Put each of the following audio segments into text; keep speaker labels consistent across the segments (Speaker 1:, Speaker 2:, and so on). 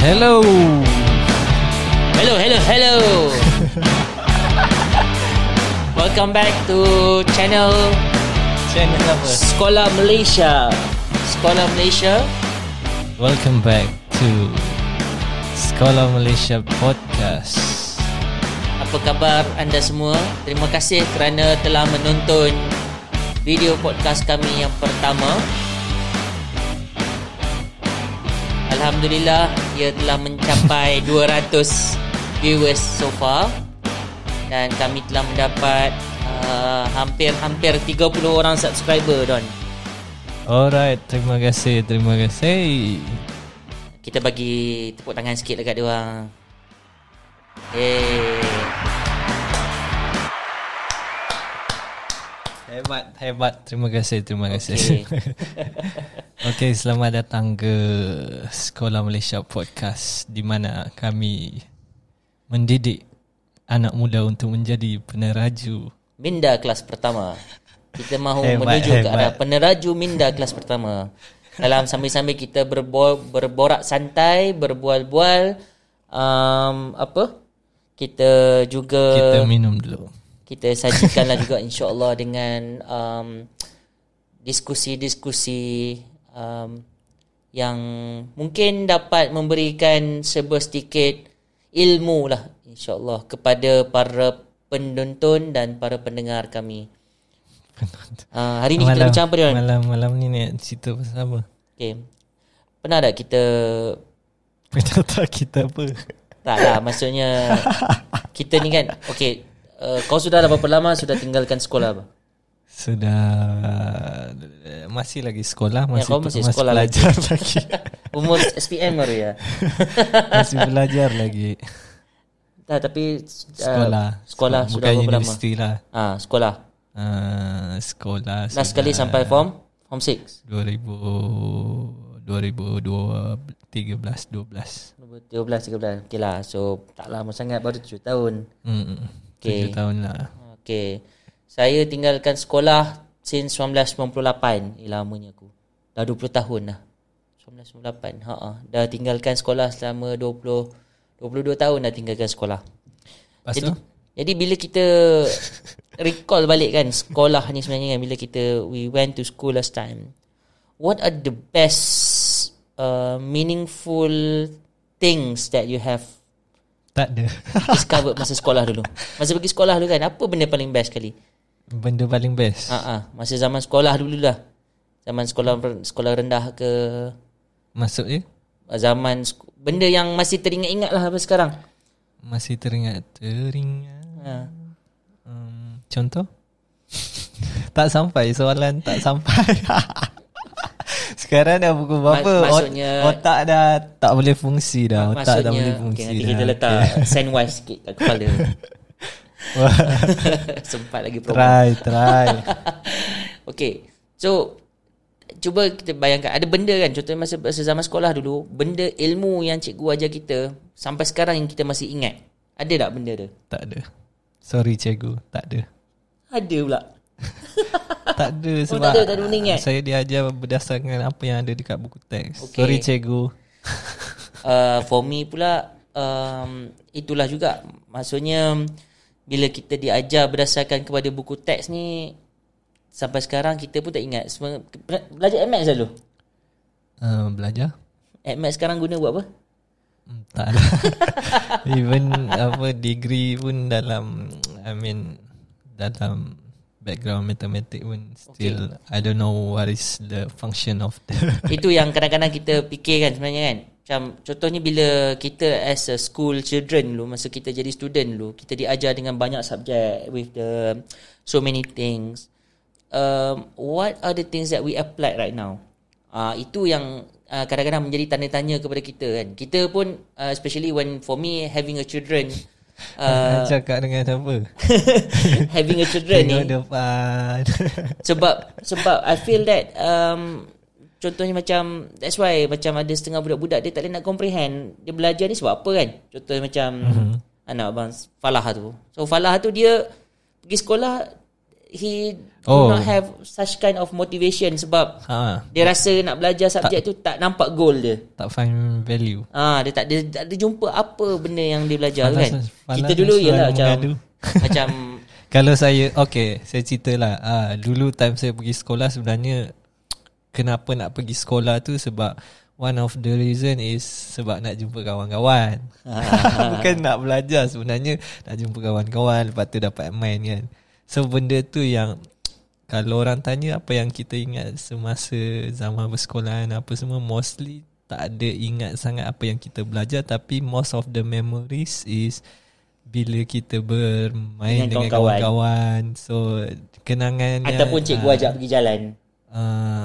Speaker 1: Hello.
Speaker 2: Hello. Welcome back to channel
Speaker 1: apa?
Speaker 2: Sekolah Malaysia.
Speaker 1: Welcome back to Sekolah Malaysia Podcast.
Speaker 2: Apa khabar anda semua? Terima kasih kerana telah menonton video podcast kami yang pertama. Alhamdulillah, ia telah mencapai 200 viewers so far. Dan kami telah mendapat hampir 30 orang subscriber, Don.
Speaker 1: Alright, terima kasih.
Speaker 2: Kita bagi tepuk tangan sikit dekat dia orang.
Speaker 1: Hebat. Terima kasih. Okay, selamat datang ke Sekolah Malaysia Podcast, di mana kami mendidik anak muda untuk menjadi peneraju
Speaker 2: Minda kelas pertama. Kita mahu menuju ke arah peneraju Minda kelas pertama. Dalam sambil-sambil kita berborak santai, berbual-bual, kita
Speaker 1: minum dulu.
Speaker 2: Kita sajikanlah juga insya-Allah dengan diskusi-diskusi yang mungkin dapat memberikan sedikit ilmu lah insya-Allah kepada para penonton dan para pendengar kami. Hari ni kita bincang apa dia?
Speaker 1: Malam ni nak cerita pasal apa?
Speaker 2: Okay. Pernah tak kita
Speaker 1: apa?
Speaker 2: Tak lah, maksudnya kita ni kan, okay, kau sudah berapa lama sudah tinggalkan sekolah apa?
Speaker 1: Masih lagi sekolah,
Speaker 2: masih sekolah
Speaker 1: belajar lagi.
Speaker 2: Umur SPM baru ya.
Speaker 1: Masih belajar lagi.
Speaker 2: Tak, tapi
Speaker 1: sekolah
Speaker 2: sudah berapa lama?
Speaker 1: Universiti lah.
Speaker 2: Sekolah.
Speaker 1: Sekolah.
Speaker 2: Last sekali sampai form 6.
Speaker 1: 2013 12.
Speaker 2: 13. Okay lah. So tak lama sangat, baru 7 tahun.
Speaker 1: Okay. 7 tahun lah.
Speaker 2: Okay. Saya tinggalkan sekolah since 1998. Lamanya aku. Dah 20 tahun lah. 1998. Dah tinggalkan sekolah selama 22 tahun dah tinggalkan sekolah. Jadi bila kita recall balik kan sekolah ni sebenarnya kan, bila we went to school last time, what are the best meaningful things that you have discovered masa sekolah dulu? Masa pergi sekolah dulu kan, apa benda paling best kali?
Speaker 1: Benda paling best?
Speaker 2: Masa zaman sekolah dulu lah. Zaman sekolah rendah ke,
Speaker 1: maksudnya?
Speaker 2: Zaman benda yang masih teringat-ingat lah sampai sekarang.
Speaker 1: Masih teringat. Contoh? Tak sampai soalan, tak sampai. Sekarang dah pukul berapa?
Speaker 2: Maksudnya
Speaker 1: otak dah tak boleh fungsi dah. Otak dah boleh fungsi dah.
Speaker 2: Nanti kita letak sandwich sikit kat kepala. Sempat lagi promo.
Speaker 1: Try.
Speaker 2: Okay. So cuba kita bayangkan, ada benda kan, contohnya masa zaman sekolah dulu, benda ilmu yang cikgu ajar kita sampai sekarang yang kita masih ingat. Ada tak benda tu?
Speaker 1: Tak ada. Sorry cikgu, tak ada.
Speaker 2: Ada pula.
Speaker 1: Tak ada sebab
Speaker 2: tak ada benda ingat.
Speaker 1: Saya diajar berdasarkan apa yang ada dekat buku teks.
Speaker 2: Okay.
Speaker 1: Sorry cikgu.
Speaker 2: For me pula, itulah juga. Maksudnya bila kita diajar berdasarkan kepada buku teks ni, sampai sekarang kita pun tak ingat. Belajar AdMath dulu.
Speaker 1: Belajar
Speaker 2: AdMath sekarang guna buat apa?
Speaker 1: Tak lah. Even degree pun dalam background matematik pun still I don't know what is the function of the
Speaker 2: Itu yang kadang-kadang kita fikir kan sebenarnya kan. Macam contohnya bila kita as a school children dulu, masa kita jadi student dulu, kita diajar dengan banyak subjek with the so many things. What are the things that we apply right now? Itu yang kadang-kadang menjadi tanda tanya kepada kita kan. Kita pun especially when for me having a children,
Speaker 1: cakap dengan apa?
Speaker 2: Having a children ni
Speaker 1: depan.
Speaker 2: sebab I feel that contohnya macam, that's why macam ada setengah budak-budak dia tak boleh nak comprehend dia belajar ni sebab apa kan. Contohnya macam anak abang Falah tu. So Falah tu dia pergi sekolah, he do not have such kind of motivation sebab dia rasa nak belajar subjek tu tak nampak goal dia.
Speaker 1: Tak find value.
Speaker 2: Dia tak ada jumpa apa benda yang dia belajar kan. Kita dulu ialah macam
Speaker 1: kalau saya saya ceritalah. Dulu time saya pergi sekolah sebenarnya kenapa nak pergi sekolah tu sebab one of the reason is sebab nak jumpa kawan-kawan. Bukan nak belajar sebenarnya, nak jumpa kawan-kawan, lepas tu dapat main kan. So benda tu yang kalau orang tanya apa yang kita ingat semasa zaman bersekolahan apa semua, mostly tak ada ingat sangat apa yang kita belajar, tapi most of the memories is bila kita bermain dengan kawan-kawan. So kenangan
Speaker 2: ataupun cikgu ajak pergi jalan.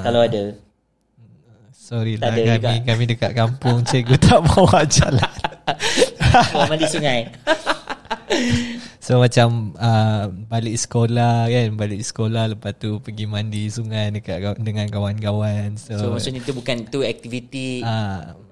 Speaker 2: Kalau ada.
Speaker 1: Sorry lah, kami dekat kampung, cikgu tak bawa jalan.
Speaker 2: Mandi sungai.
Speaker 1: So macam balik sekolah lepas tu pergi mandi sungai dengan kawan-kawan. So
Speaker 2: maksudnya itu bukan tu aktiviti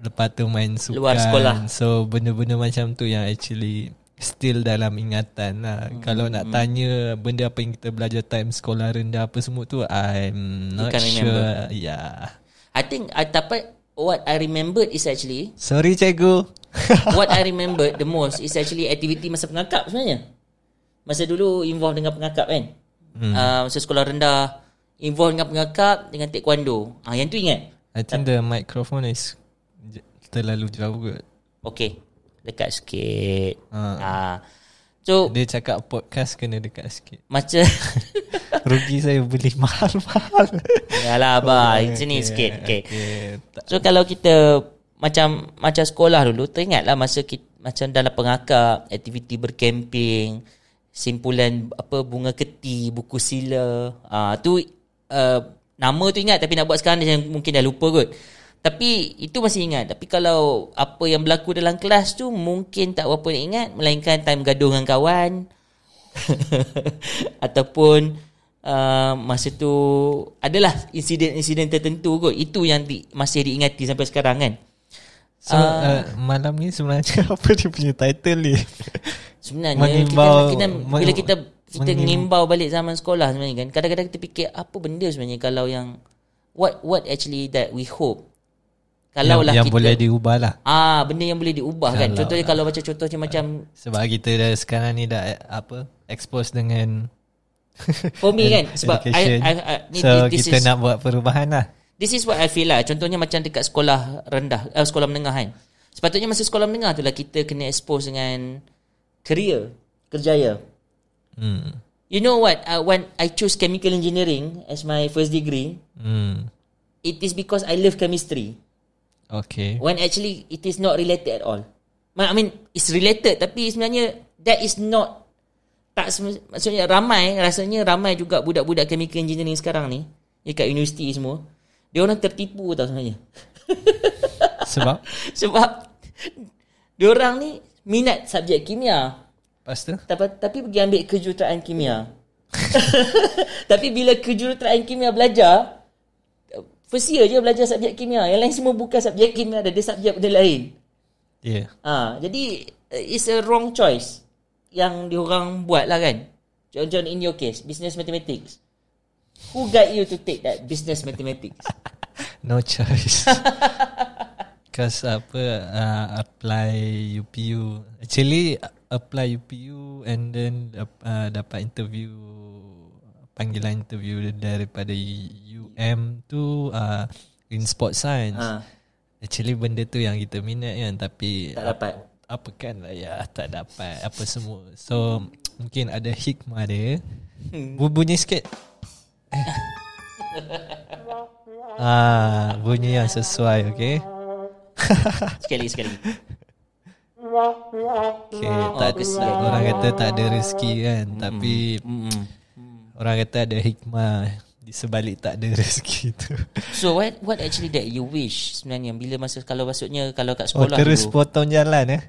Speaker 1: lepas tu main sukan
Speaker 2: luar sekolah.
Speaker 1: So benda-benda macam tu yang actually still dalam ingatan lah. Kalau nak tanya benda apa yang kita belajar time sekolah rendah apa semua tu, I'm not sure. Yeah,
Speaker 2: I think what I remembered is actually,
Speaker 1: sorry cikgu,
Speaker 2: what I remember the most is actually aktiviti masa pengakap sebenarnya. Masa dulu involve dengan pengakap kan. Masa sekolah rendah involve dengan pengakap, dengan taekwondo. Yang tu ingat.
Speaker 1: I think the microphone is terlalu jauh kot.
Speaker 2: Okay, dekat sikit. So
Speaker 1: dia cakap podcast kena dekat sikit.
Speaker 2: Macam
Speaker 1: rugi saya beli mahal-mahal.
Speaker 2: Yalah abah, sini sikit. Okay. So kalau kita macam sekolah dulu, teringatlah masa kita, macam dalam pengakap, aktiviti bercamping, simpulan bunga keti, buku sila. Tu nama tu ingat, tapi nak buat sekarang dia mungkin dah lupa kot. Tapi itu masih ingat. Tapi kalau apa yang berlaku dalam kelas tu mungkin tak berapa nak ingat, melainkan time gaduh dengan kawan. Ataupun masa tu adalah insiden-insiden tertentu kot. Itu yang masih diingati sampai sekarang kan.
Speaker 1: So malam ni sebenarnya apa dia punya title ni?
Speaker 2: Sebenarnya bila kita ngimbau balik zaman sekolah sebenarnya kan, kadang-kadang kita fikir apa benda sebenarnya kalau yang what actually that we hope kalau
Speaker 1: yang kita, boleh diubah lah.
Speaker 2: Benda yang boleh diubah kan. Contohnya kalau contohnya macam sebab
Speaker 1: kita dah sekarang ni dah expose dengan
Speaker 2: for me kan, sebab
Speaker 1: so kita nak buat perubahan lah.
Speaker 2: This is what I feel lah. Contohnya macam dekat sekolah rendah, sekolah menengah kan. Sepatutnya masa sekolah menengah tu lah kita kena expose dengan kerjaya. You know what? When I choose chemical engineering as my first degree, it is because I love chemistry.
Speaker 1: Okay.
Speaker 2: When actually it is not related at all. I mean, it's related, tapi sebenarnya that is not. Maksudnya rasanya ramai juga budak-budak chemical engineering sekarang ni dekat universiti semua. Dia orang tertipu tau sebenarnya. Sebab dia orang ni minat subjek kimia.
Speaker 1: Lepas tu?
Speaker 2: Tapi pergi ambil kejuruteraan kimia. Tapi bila kejuruteraan kimia belajar, first year je belajar subjek kimia. Yang lain semua bukan subjek kimia, ada subjek benda lain.
Speaker 1: Yeah.
Speaker 2: Jadi it's a wrong choice yang diorang buat lah kan. John, in your case, business mathematics. Who guide you to take that business mathematics?
Speaker 1: No choice. Because apply UPU. Actually apply UPU and then dapat panggilan interview daripada UM tu in sports science. Actually benda tu yang kita minat kan, tapi
Speaker 2: tak dapat.
Speaker 1: Apa kan lah ya, tak dapat apa semua. So mungkin ada hikmah dia. Bunyi sikit. Bunyi yang sesuai. Okay.
Speaker 2: Sekali.
Speaker 1: Okay, tak ada, orang kata tak ada rezeki kan, tapi orang kata ada hikmah di sebalik tak ada rezeki tu.
Speaker 2: So what actually that you wish sebenarnya bila masa kalau maksudnya kalau kat sekolah
Speaker 1: terus dulu, potong jalan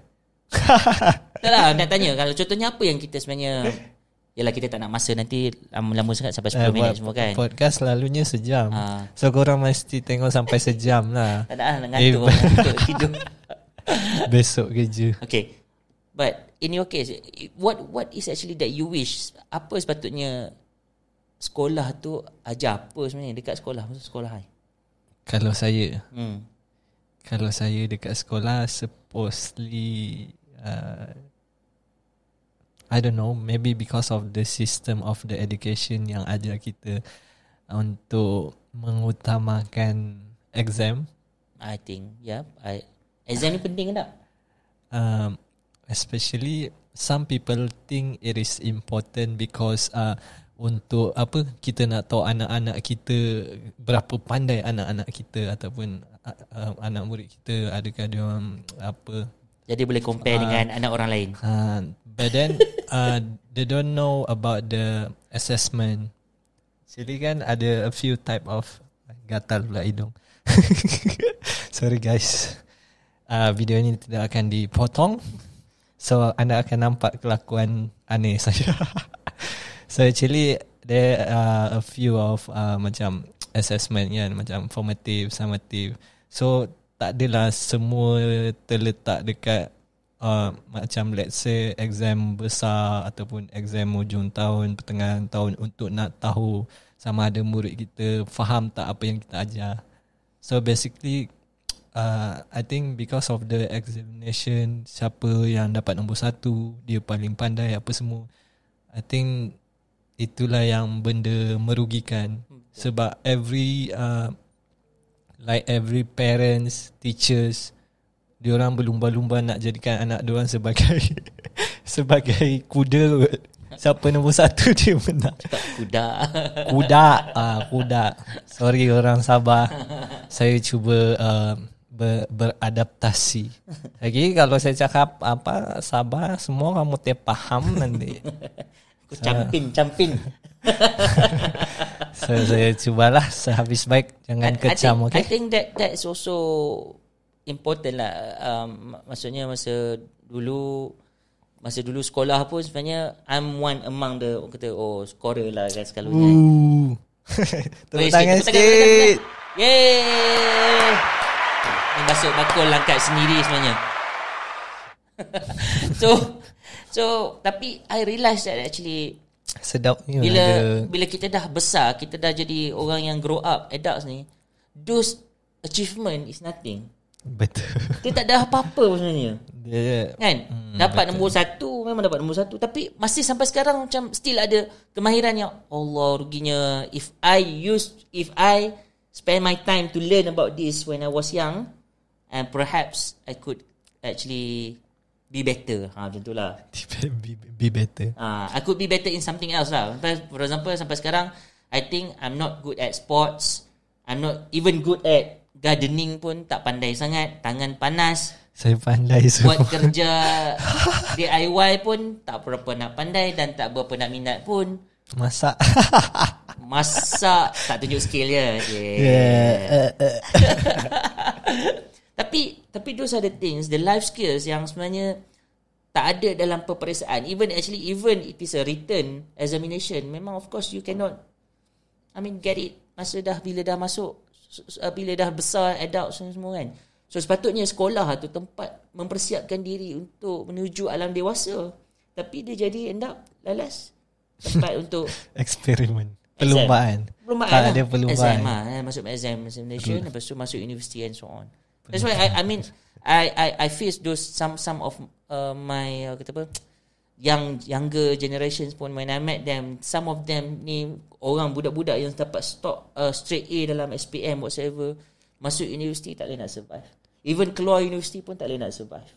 Speaker 2: tak lah, nak tanya kalau contohnya apa yang kita sebenarnya, yalah kita tak nak masa nanti lama sangat sampai 10 minit semua kan.
Speaker 1: Podcast selalunya sejam. So korang mesti tengok sampai sejam lah.
Speaker 2: Tak nak ngantuk tidur.
Speaker 1: Besok kerja.
Speaker 2: Okay. But in your case, what is actually that you wish? Apa sepatutnya sekolah tu ajar apa sebenarnya dekat sekolah, masa sekolah high?
Speaker 1: Kalau saya dekat sekolah, supposedly I don't know, maybe because of the system of the education yang ajar kita untuk mengutamakan exam.
Speaker 2: I think exam ni penting ke tak?
Speaker 1: Especially some people think it is important because untuk apa, kita nak tahu anak-anak kita, berapa pandai anak-anak kita ataupun anak murid kita, adakah dia orang apa,
Speaker 2: jadi boleh compare dengan anak orang lain.
Speaker 1: But then they don't know about the assessment. Jadi kan ada a few type of, gatal pula hidung. Sorry guys, video ini tidak akan dipotong, so anda akan nampak kelakuan aneh saya. So actually there are a few of macam assessment kan, macam formative, summative. So tak adalah semua terletak dekat macam let's say exam besar ataupun exam hujung tahun, pertengahan tahun, untuk nak tahu sama ada murid kita faham tak apa yang kita ajar. So basically I think because of the examination, siapa yang dapat nombor 1, dia paling pandai apa semua, I think itulah yang benda merugikan. Sebab every parents, teachers, diorang berlumba-lumba nak jadikan anak diorang sebagai sebagai kuda. Siapa nombor 1 dia menang. Kuda. Sorry orang Sabah. Saya cuba beradaptasi. Lagi kalau saya cakap apa Sabah, semua kamu faham nanti.
Speaker 2: Camping.
Speaker 1: Saya cubalah sehabis baik, jangan kecam. Okay?
Speaker 2: I think that's also important lah. Maksudnya masa dulu sekolah pun sebenarnya I'm one among the, kata scorer lah kan selalunya.
Speaker 1: Tepuk tangan sikit.
Speaker 2: Yeay. Ni masuk bakul langkat sendiri sebenarnya. So tapi I realise that actually
Speaker 1: sedapnya
Speaker 2: bila kita dah besar, kita dah jadi orang yang grow up, adults ni, those achievement is nothing.
Speaker 1: Betul.
Speaker 2: Dia tak ada apa-apa sebenarnya. Kan? Dapat
Speaker 1: betul.
Speaker 2: nombor 1, memang dapat nombor 1, tapi masih sampai sekarang macam still ada kemahiran yang Allah ruginya. If I spend my time to learn about this when I was young, and perhaps I could actually be better. Macam tu lah.
Speaker 1: Be better.
Speaker 2: I could be better in something else lah. For example, sampai sekarang I think I'm not good at sports. I'm not even good at gardening pun, tak pandai sangat. Tangan panas.
Speaker 1: Saya pandai semua.
Speaker 2: Buat kerja DIY pun tak berapa nak pandai dan tak berapa nak minat pun.
Speaker 1: Masak
Speaker 2: tak tunjuk skill je. Tapi those are the things, the life skills yang sebenarnya tak ada dalam peperiksaan. Even it is a written examination, memang of course you cannot get it bila dah masuk, bila dah besar, adult semua kan. So sepatutnya sekolah tu tempat mempersiapkan diri untuk menuju alam dewasa, tapi dia jadi end up lalas tempat untuk
Speaker 1: eksperimen, perlumbaan tak
Speaker 2: lah.
Speaker 1: ada perlumbaan.
Speaker 2: Masuk examination, lepas tu masuk university and so on. That's why I face those some of my younger generations pun, when I met them, some of them ni orang budak-budak yang dapat straight A dalam SPM whatsoever, masuk universiti tak boleh nak survive. Even keluar universiti pun tak boleh nak survive.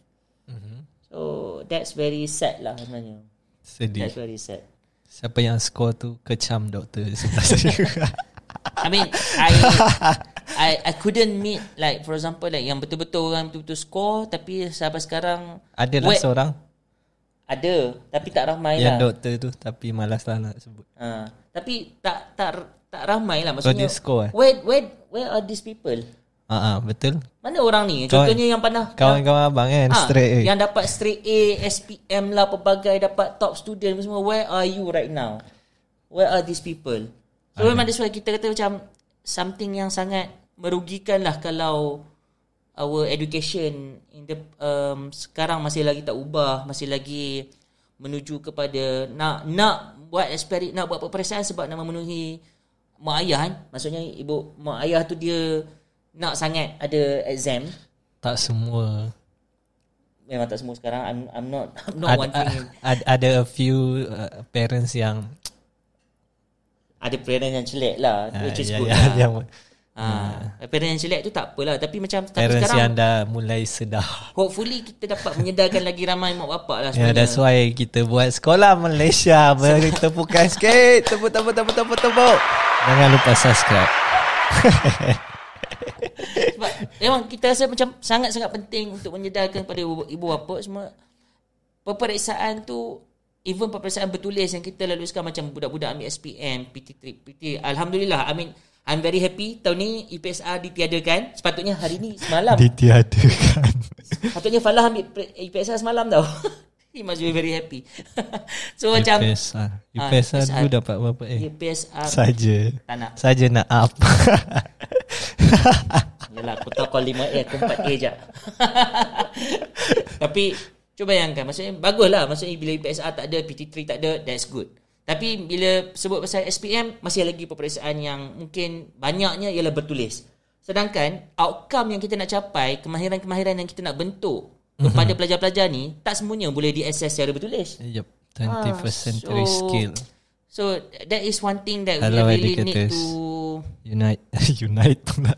Speaker 2: So that's very sad lah sebenarnya.
Speaker 1: Sedih.
Speaker 2: That's very sad.
Speaker 1: Siapa yang score tu kecam doktor sebelah saya.
Speaker 2: I couldn't meet, like for example, like yang betul-betul orang betul-betul score, tapi sampai sekarang
Speaker 1: adalah seorang.
Speaker 2: Ada, tapi tak ramai
Speaker 1: yang
Speaker 2: lah.
Speaker 1: Yang doktor tu, tapi malas lah nak sebut.
Speaker 2: Tapi tak ramai lah. Maksudnya,
Speaker 1: score,
Speaker 2: where are these people?
Speaker 1: Betul.
Speaker 2: Mana orang ni? Contohnya yang pernah
Speaker 1: kawan-kawan abang kan, straight A.
Speaker 2: Yang dapat straight A, SPM lah, pelbagai, dapat top student semua. Where are you right now? Where are these people? So memang that's why kita kata macam something yang sangat merugikan lah kalau our education in the sekarang masih lagi tak ubah, masih lagi menuju kepada nak buat nak buat peperiksaan sebab nak memenuhi mak ayah kan. Maksudnya mak ayah tu dia nak sangat ada exam.
Speaker 1: Tak semua.
Speaker 2: Memang tak semua sekarang. I'm not wanting.
Speaker 1: Ada a few parents yang
Speaker 2: ada parents yang celek lah, which is good
Speaker 1: yang
Speaker 2: parents yang celek tu tak apalah. Tapi macam
Speaker 1: parents
Speaker 2: sekarang
Speaker 1: yang dah mulai sedar.
Speaker 2: Hopefully kita dapat menyedarkan lagi ramai mak bapak lah
Speaker 1: sebenarnya.
Speaker 2: sebenarnya.
Speaker 1: That's why kita buat sekolah Malaysia. Beri tepukan sikit. Tepuk. Jangan lupa subscribe.
Speaker 2: Sebab memang kita rasa macam sangat-sangat penting untuk menyedarkan kepada ibu bapa semua. Peperiksaan tu, even peperiksaan bertulis yang kita laluskan, macam budak-budak ambil SPM, PT. Alhamdulillah, I'm very happy tahun ni IPSR ditiadakan. Sepatutnya hari ni semalam
Speaker 1: ditiadakan.
Speaker 2: Sepatutnya Falah ambil IPSR semalam tau. He must be very happy. So macam
Speaker 1: IPSR dulu dapat berapa
Speaker 2: IPSR
Speaker 1: saja.
Speaker 2: Tak nak.
Speaker 1: Saja nak up.
Speaker 2: Yalah, aku tahu kau 5A, aku 4A je. Tapi cuba bayangkan, maksudnya baguslah. Maksudnya bila IPSR tak ada, PT3 tak ada, that's good. Tapi bila sebut pasal SPM, masih lagi peperiksaan yang mungkin banyaknya ialah bertulis. Sedangkan outcome yang kita nak capai, kemahiran-kemahiran yang kita nak bentuk kepada pelajar-pelajar ni, tak semuanya boleh diakses secara bertulis.
Speaker 1: Yep, 21st century skill.
Speaker 2: So that is one thing that
Speaker 1: Hello,
Speaker 2: we really
Speaker 1: educators.
Speaker 2: need to
Speaker 1: unite pula.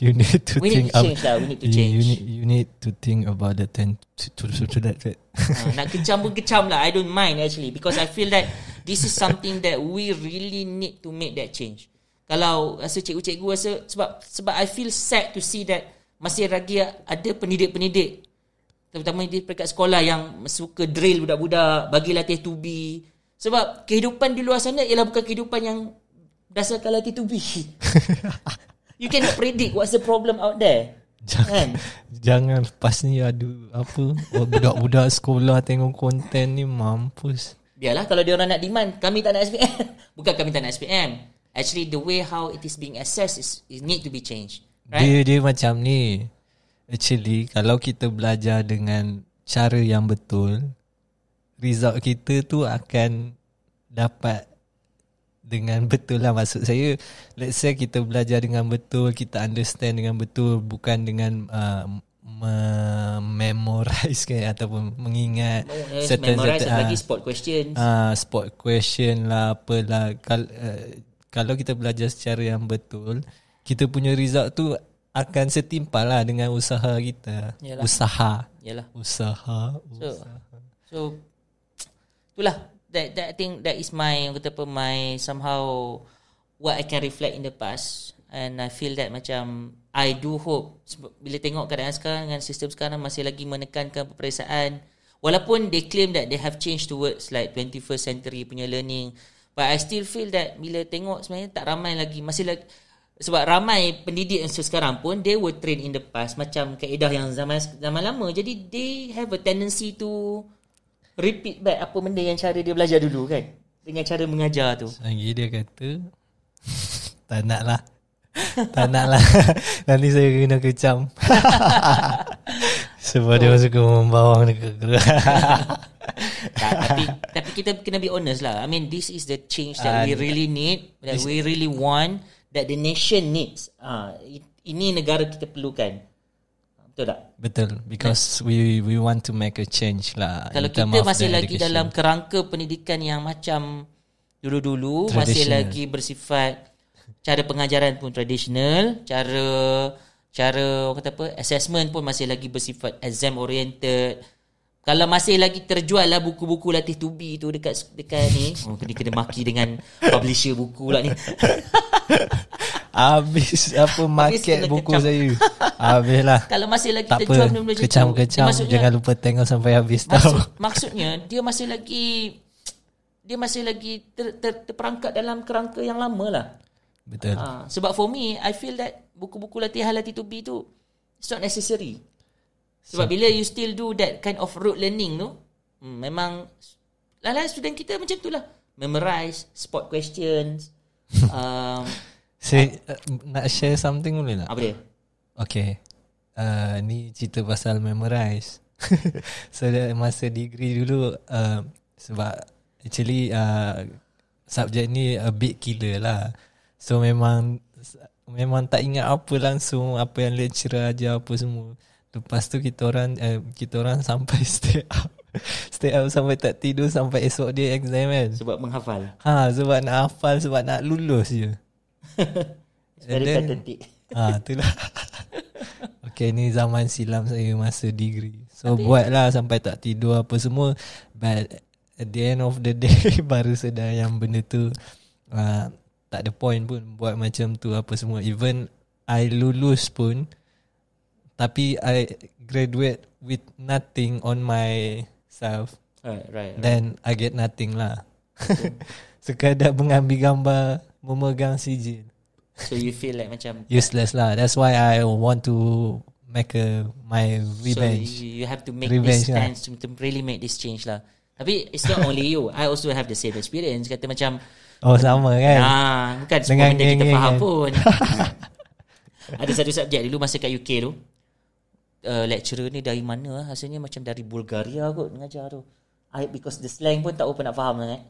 Speaker 1: You need to
Speaker 2: we
Speaker 1: think
Speaker 2: need to change lah. We need to change.
Speaker 1: You need to think about the
Speaker 2: nak kecam pun kecam lah. I don't mind actually, because I feel that this is something that we really need to make that change. Kalau rasa cikgu-cikgu rasa, sebab I feel sad to see that masih lagi ada pendidik-pendidik, terutama di peringkat sekolah, yang suka drill budak-budak, bagi latih to be. Sebab kehidupan di luar sana ialah bukan kehidupan yang berdasarkan latih to be. You cannot predict what's the problem out there.
Speaker 1: Jangan lepas ni ada apa, budak-budak sekolah tengok konten ni, mampus.
Speaker 2: Biarlah kalau dia orang nak demand, kami tak nak SPM. Bukan kami tak nak SPM. Actually the way how it is being assessed is need to be changed. Right?
Speaker 1: Dia macam ni. Actually, kalau kita belajar dengan cara yang betul, result kita tu akan dapat dengan betul lah. Maksud saya, let's say kita belajar dengan betul, kita understand dengan betul, bukan dengan memorize kan, ataupun mengingat
Speaker 2: memorize lagi spot question.
Speaker 1: Spot question lah, apalah. Kalau kita belajar secara yang betul, kita punya result tu akan setimpal lah dengan usaha kita.
Speaker 2: Yalah.
Speaker 1: Usaha.
Speaker 2: So itulah. That I think that is my somehow what I can reflect in the past, and I feel that macam I do hope, bila tengok keadaan sekarang dengan sistem sekarang masih lagi menekankan peperiksaan, walaupun they claim that they have changed towards like 21st century punya learning, but I still feel that bila tengok sebenarnya tak ramai lagi, masih lagi. Sebab ramai pendidik yang sekarang pun they were trained in the past macam kaedah yang zaman lama. Jadi they have a tendency to repeat back apa benda yang cara dia belajar dulu kan, dengan cara mengajar tu.
Speaker 1: Lagi dia kata tak nak lah. Nanti saya kena kecam. Sebab dia suka membawang negara.
Speaker 2: Tapi kita kena be honest lah. I mean, this is the change that we really need, that we really want, that the nation needs. Ini negara kita perlukan. Betul tak?
Speaker 1: Betul, because we want to make a change lah.
Speaker 2: Kalau kita masih lagi dalam kerangka pendidikan yang macam dulu-dulu, masih lagi bersifat cara pengajaran pun tradisional, cara orang kata apa, assessment pun masih lagi bersifat exam oriented. Kalau masih lagi terjual lah buku-buku latih to be tu dekat ni, kena maki dengan publisher buku lah ni.
Speaker 1: Habis apa market buku saya. Habis lah.
Speaker 2: Kalau masih lagi terjual benda-benda
Speaker 1: macam kecam, jangan lupa tengok sampai habis
Speaker 2: maksudnya dia masih lagi terperangkap dalam kerangka yang lama lah.
Speaker 1: Betul.
Speaker 2: Sebab for me, I feel that buku-buku latihan latih to be tu, it's not necessary. Sebab bila you still do that kind of rote learning tu, memang lain student kita macam tu lah, memorize spot questions.
Speaker 1: Saya nak share something boleh tak?
Speaker 2: Apa dia?
Speaker 1: Okay, ni cerita pasal memorize. So masa degree dulu, Sebab actually subjek ni a bit killer lah. So memang tak ingat apa langsung, apa yang lecturer ajar apa semua. Lepas tu kita orang sampai stay up sampai tak tidur sampai esok dia exam kan.
Speaker 2: Sebab menghafal.
Speaker 1: Sebab nak hafal, sebab nak lulus je.
Speaker 2: Very pathetic.
Speaker 1: Itulah. Okay, ni zaman silam saya masa degree. So buatlah sampai tak tidur apa semua. But at the end of the day baru sedar yang benda tu tak ada point pun buat macam tu apa semua. Even I lulus pun, tapi I graduate with nothing on myself.
Speaker 2: Right.
Speaker 1: Then I get nothing lah. Sekadar mengambil gambar, memegang sijil.
Speaker 2: So you feel like macam
Speaker 1: useless lah. That's why I want to make my revenge.
Speaker 2: So you have to make
Speaker 1: revenge
Speaker 2: this stance to really make this change lah. Tapi it's not only you. I also have the same experience. Kata macam
Speaker 1: sama kan.
Speaker 2: Bukan semua benda kita faham pun. Ada satu subjek dulu masa kat UK tu, lecturer ni dari mana rasanya macam dari Bulgaria kot mengajar tu. Because the slang pun tak apa nak faham sangat.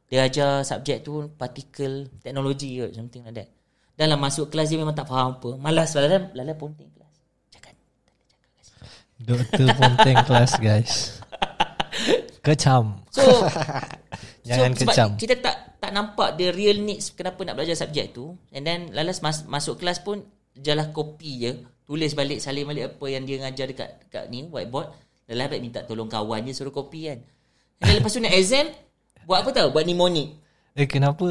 Speaker 2: Dia ajar subjek tu particle technology kot, something like that. Dan lah masuk kelas dia memang tak faham apa. Malas lala ponteng kelas. Jangan
Speaker 1: Doktor ponteng kelas guys. Kecam.
Speaker 2: So
Speaker 1: jangan
Speaker 2: sebab
Speaker 1: kecam.
Speaker 2: kita tak nampak the real needs kenapa nak belajar subjek tu. And then lalas masuk kelas pun jalah copy je, tulis balik, salin balik apa yang dia ngajar dekat ni whiteboard. Lalas baik minta tolong kawan je suruh copy kan. And then lepas tu nak exam, buat apa tahu? Buat mnemonic.
Speaker 1: Kenapa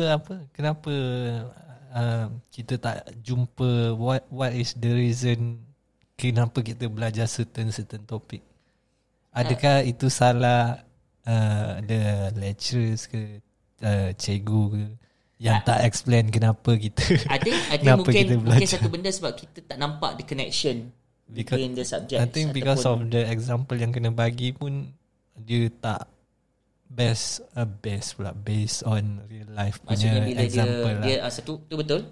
Speaker 1: kita tak jumpa what is the reason kenapa kita belajar certain topik? Adakah itu salah the lecturers ke cikgu ke yang tak explain kenapa kita
Speaker 2: I think mungkin satu benda sebab kita tak nampak the connection between the subjects.
Speaker 1: I think because of the example yang kena bagi pun dia tak based on real life punya example
Speaker 2: dia satu tu betul.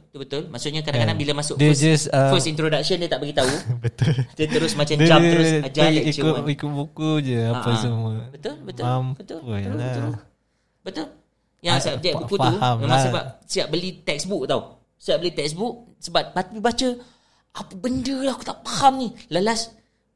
Speaker 2: Maksudnya kadang-kadang bila masuk first introduction dia tak bagi tahu.
Speaker 1: Betul.
Speaker 2: Dia terus macam jump terus ajar lecture
Speaker 1: ikut buku je apa semua.
Speaker 2: Betul. Yang subjek buku tu memang sebab siap beli textbook tau. Sebab baca apa benda lah aku tak faham ni. Lalas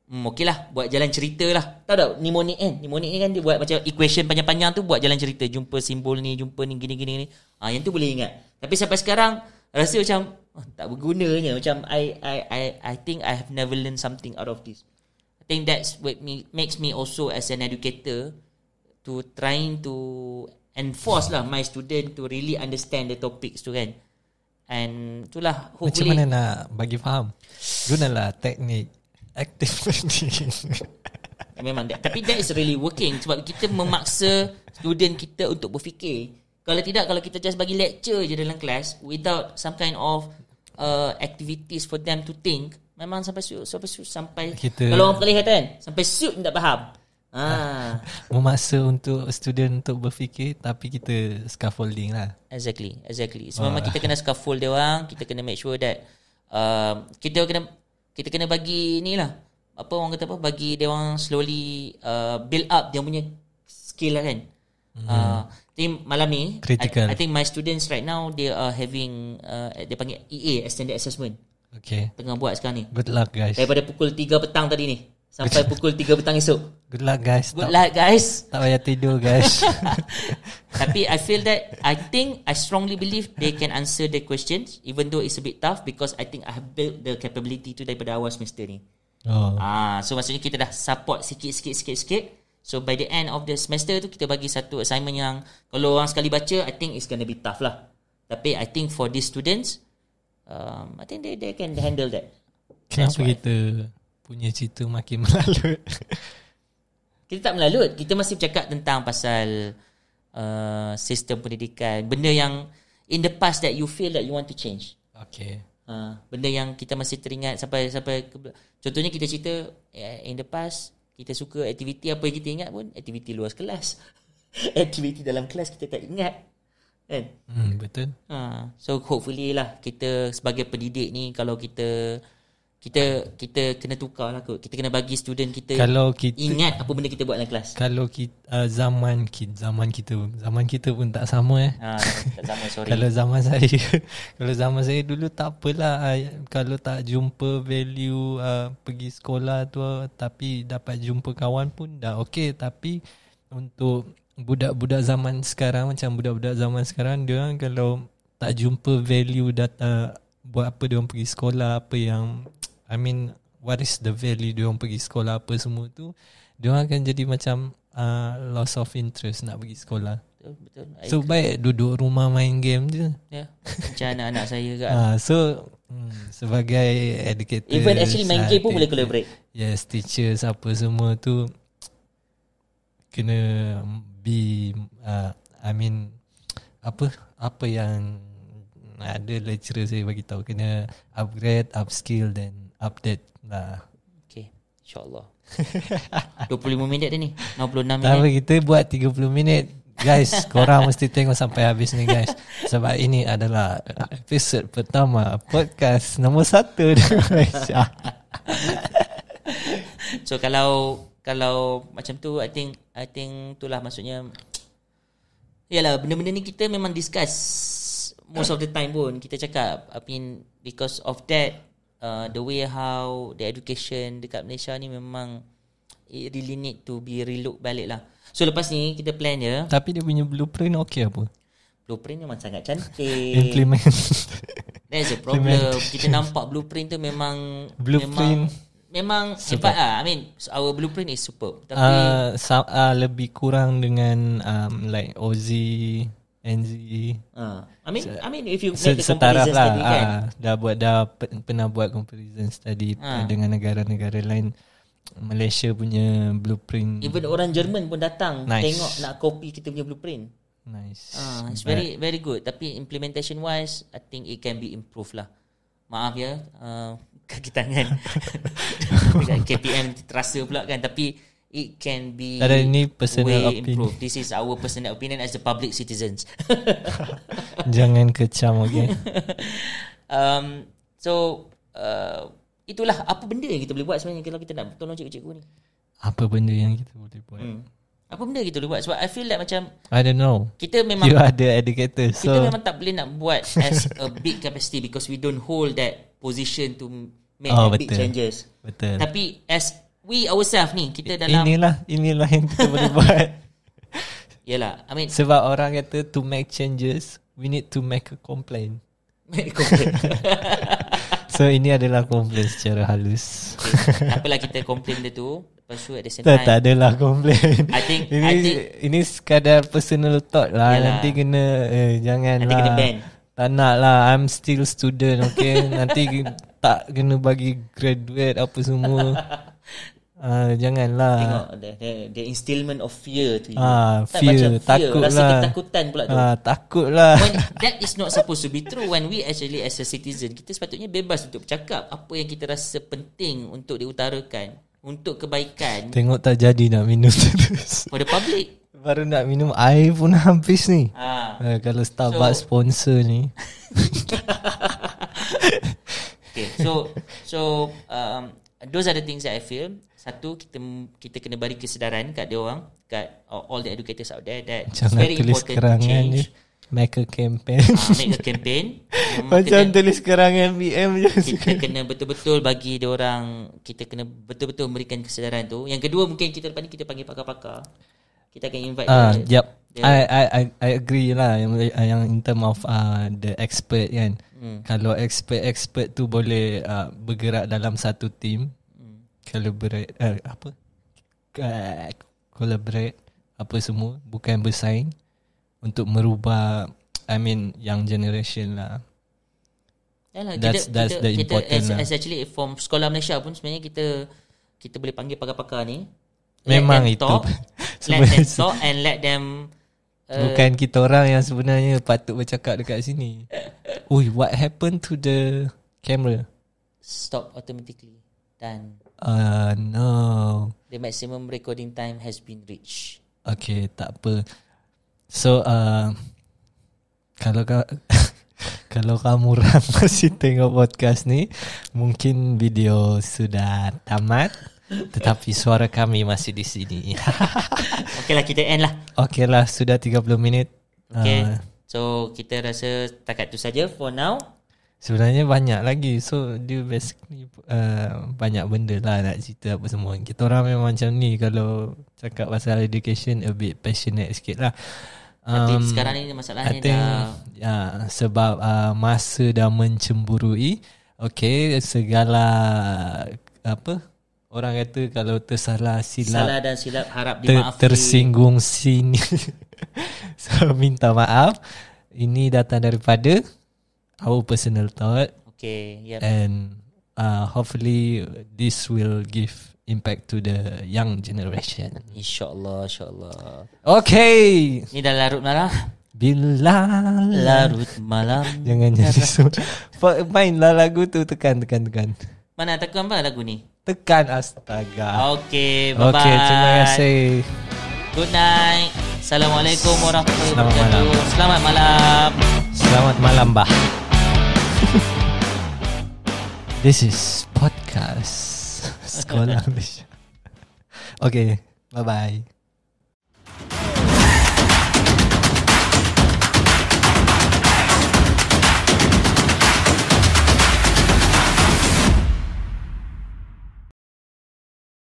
Speaker 2: okey lah, buat jalan cerita lah. Tahu tak mnemonic kan? Mnemonic ni kan dia buat macam equation panjang-panjang tu, buat jalan cerita. Jumpa simbol ni, jumpa ni, gini. Yang tu boleh ingat. Tapi sampai sekarang rasa macam tak bergunanya. Macam I think I have never learned something out of this. I think that's what makes me also as an educator to trying to enforce lah my student to really understand the topics tu kan. And itulah hopefully.
Speaker 1: Macam mana nak bagi faham? Gunalah teknik active learning.
Speaker 2: Memang tapi that is really working sebab kita memaksa student kita untuk berfikir. Kalau tidak, kalau kita just bagi lecture je dalam kelas without some kind of activities for them to think, memang sampai kita, kalau orang Kelih kata kan, sampai suit tak faham.
Speaker 1: Memaksa untuk student untuk berfikir tapi kita scaffolding lah.
Speaker 2: Exactly. So memang kita kena scaffold dia orang, kita kena make sure that kita kena bagi ni lah, apa orang kata apa, bagi dia orang slowly build up dia punya skill lah kan. Malam ni I think my students right now they are having dia panggil EA, extended assessment.
Speaker 1: Okay.
Speaker 2: Tengah buat sekarang ni.
Speaker 1: Good luck guys.
Speaker 2: Daripada pukul 3 petang tadi ni sampai pukul 3 petang esok.
Speaker 1: Good luck guys.
Speaker 2: Tak
Speaker 1: payah tidur guys.
Speaker 2: Tapi I strongly believe they can answer the questions even though it's a bit tough because I think I have built the capability tu daripada awal semester ni. So maksudnya kita dah support sikit. So by the end of the semester tu kita bagi satu assignment yang kalau orang sekali baca I think it's gonna be tough lah. Tapi I think for these students I think they can handle that.
Speaker 1: Kenapa kita punya cerita makin melalut?
Speaker 2: Kita tak melalut, kita masih bercakap tentang pasal sistem pendidikan, benda yang in the past that you feel that you want to change.
Speaker 1: Okay.
Speaker 2: Benda yang kita masih teringat sampai contohnya kita cerita in the past kita suka aktiviti apa yang kita ingat pun aktiviti luar kelas. Aktiviti dalam kelas kita tak ingat kan.
Speaker 1: Betul.
Speaker 2: So hopefully lah kita sebagai pendidik ni, kalau kita kita kena tukar lah kot. Kita kena bagi student kita
Speaker 1: Kalau kita
Speaker 2: ingat apa benda kita buat dalam kelas.
Speaker 1: Kalau kita zaman kita pun tak sama
Speaker 2: Tak sama, sorry.
Speaker 1: Kalau zaman saya dulu tak apalah, kalau tak jumpa value pergi sekolah tu, tapi dapat jumpa kawan pun dah okey. Tapi untuk budak-budak zaman sekarang, dia orang kalau tak jumpa value data buat apa dia orang pergi sekolah, apa yang what is the value dia orang pergi sekolah, apa semua tu, dia orang akan jadi macam loss of interest nak pergi sekolah.
Speaker 2: Betul.
Speaker 1: So baik duduk rumah main game je.
Speaker 2: Ya. Macam anak-anak saya kan.
Speaker 1: So sebagai educator,
Speaker 2: Even actually main game pun boleh collaborate.
Speaker 1: Yes, teachers apa semua tu kena be apa yang ada lecturer saya bagi tahu, kena upgrade, upskill dan update lah.
Speaker 2: Okay, insyaAllah. 25 minit dah ni, 56
Speaker 1: Tak apa,
Speaker 2: minit.
Speaker 1: kita buat 30 minit. Guys, korang mesti tengok sampai habis ni guys, sebab ini adalah episod pertama podcast nombor 1 di Malaysia.
Speaker 2: So kalau macam tu, I think itulah maksudnya. Yalah, benda-benda ni kita memang discuss most of the time pun. Kita cakap, because of that, the way how the education dekat Malaysia ni memang it really need to be relook balik lah. So lepas ni kita plan je.
Speaker 1: Tapi dia punya blueprint okey apa?
Speaker 2: Blueprint memang sangat cantik.
Speaker 1: Implement.
Speaker 2: There's a problem. Kita nampak blueprint tu memang memang hebat lah. Our blueprint is superb. Tapi
Speaker 1: lebih kurang dengan like OZ, NZ.
Speaker 2: If you make the comparison
Speaker 1: lah,
Speaker 2: study kan.
Speaker 1: Pernah buat comparison study dengan negara-negara lain. Malaysia punya blueprint.
Speaker 2: Even orang Jerman pun datang tengok nak copy kita punya blueprint.
Speaker 1: Nice.
Speaker 2: It's very very good. Tapi implementation wise, I think it can be improved lah. Maaf ya, kaki tangan dekat KPM terasa pula kan. Tapi it can be
Speaker 1: ini personal
Speaker 2: way
Speaker 1: opinion.
Speaker 2: improved. This is our personal opinion as the public citizens.
Speaker 1: Jangan kecam, okay?
Speaker 2: Itulah apa benda yang kita boleh buat sebenarnya kalau kita nak tolong cikgu-cikgu ni.
Speaker 1: Apa benda yang kita boleh buat?
Speaker 2: Apa benda kita boleh buat? Sebab I feel like macam
Speaker 1: I don't know.
Speaker 2: Kita memang
Speaker 1: You are the educator, so
Speaker 2: kita memang tak boleh nak buat as a big capacity because we don't hold that position to make big changes.
Speaker 1: Betul.
Speaker 2: Tapi as we ourselves ni, kita dalam
Speaker 1: inilah yang kita boleh buat.
Speaker 2: Yalah,
Speaker 1: sebab orang kata to make changes, we need to make a complaint. So ini adalah komplain secara halus.
Speaker 2: Okay. Apalah kita komplain dia tu. Lepas tu at the same time
Speaker 1: tak adalah komplain.
Speaker 2: I think
Speaker 1: ini sekadar personal thought lah.
Speaker 2: Yalah.
Speaker 1: Nanti kena jangan
Speaker 2: nanti
Speaker 1: lah.
Speaker 2: kena ban.
Speaker 1: Tak nak lah. I'm still student, okay. Nanti tak kena bagi graduate apa semua. Janganlah.
Speaker 2: Tengok the instillment of fear tu.
Speaker 1: Fear, takut
Speaker 2: rasa
Speaker 1: lah.
Speaker 2: ketakutan pula tu.
Speaker 1: Takut lah.
Speaker 2: When that is not supposed to be true. When we actually as a citizen, kita sepatutnya bebas untuk bercakap apa yang kita rasa penting untuk diutarakan, untuk kebaikan.
Speaker 1: Tengok tak jadi nak minum terus.
Speaker 2: For the public.
Speaker 1: Baru nak minum air pun habis ni. Kalau Starbucks sponsor ni.
Speaker 2: Okay, so those are the things that I feel. Satu, kita kena bagi kesedaran kat dia orang, kat all the educators out there that it's very important to change.
Speaker 1: Make a campaign.
Speaker 2: Make a campaign.
Speaker 1: Macam tulis kerangan BM je.
Speaker 2: Kita kena betul-betul bagi dia orang, kita kena betul-betul memberikan kesedaran tu. Yang kedua, mungkin kita lepas ni kita panggil pakar-pakar. Kita akan invite
Speaker 1: I agree lah yang in term of the expert kan. Kalau expert tu boleh bergerak dalam satu team, collaborate apa semua, bukan bersaing, untuk merubah young generation lah.
Speaker 2: Yalah,
Speaker 1: that's the important
Speaker 2: kita
Speaker 1: lah.
Speaker 2: as actually from Sekolah Malaysia pun sebenarnya kita boleh panggil pakar-pakar ni.
Speaker 1: Memang itu
Speaker 2: let them talk and let them
Speaker 1: bukan kita orang yang sebenarnya patut bercakap dekat sini. Ui, what happened to the camera?
Speaker 2: Stop automatically. Done.
Speaker 1: No.
Speaker 2: The maximum recording time has been reached.
Speaker 1: Okay, tak apa. So Kalau kamu orang masih tengok podcast ni, mungkin video sudah tamat, tetapi suara kami masih di sini.
Speaker 2: Okeylah, kita end lah.
Speaker 1: Okeylah, sudah 30 minit.
Speaker 2: Okay. So kita rasa takat tu saja for now.
Speaker 1: Sebenarnya banyak lagi. So dia basically banyak benda lah nak cerita apa semua. Kita orang memang macam ni, kalau cakap pasal education a bit passionate sikit lah.
Speaker 2: Tapi sekarang ni masalahnya
Speaker 1: sebab masa dah mencemburui. Okay, segala apa orang kata, kalau tersalah silap,
Speaker 2: salah dan silap harap dimaafkan,
Speaker 1: tersinggung sini. So minta maaf. Ini datang daripada our personal thought.
Speaker 2: Okay, yep.
Speaker 1: And hopefully this will give impact to the young generation.
Speaker 2: InsyaAllah.
Speaker 1: Okay.
Speaker 2: Ni dah larut malam.
Speaker 1: Bila
Speaker 2: larut malam.
Speaker 1: Jangan jadi mainlah lagu tu. Tekan.
Speaker 2: Mana tekan apa lagu ni?
Speaker 1: Tekan, astaga.
Speaker 2: Okay, bye-bye.
Speaker 1: Okay, terima kasih.
Speaker 2: Good night. Assalamualaikum warahmatullahi
Speaker 1: Selamat
Speaker 2: wabarakatuh. Selamat malam.
Speaker 1: Selamat malam, bah. This is podcast Sekolah Malaysia. Okay, bye-bye.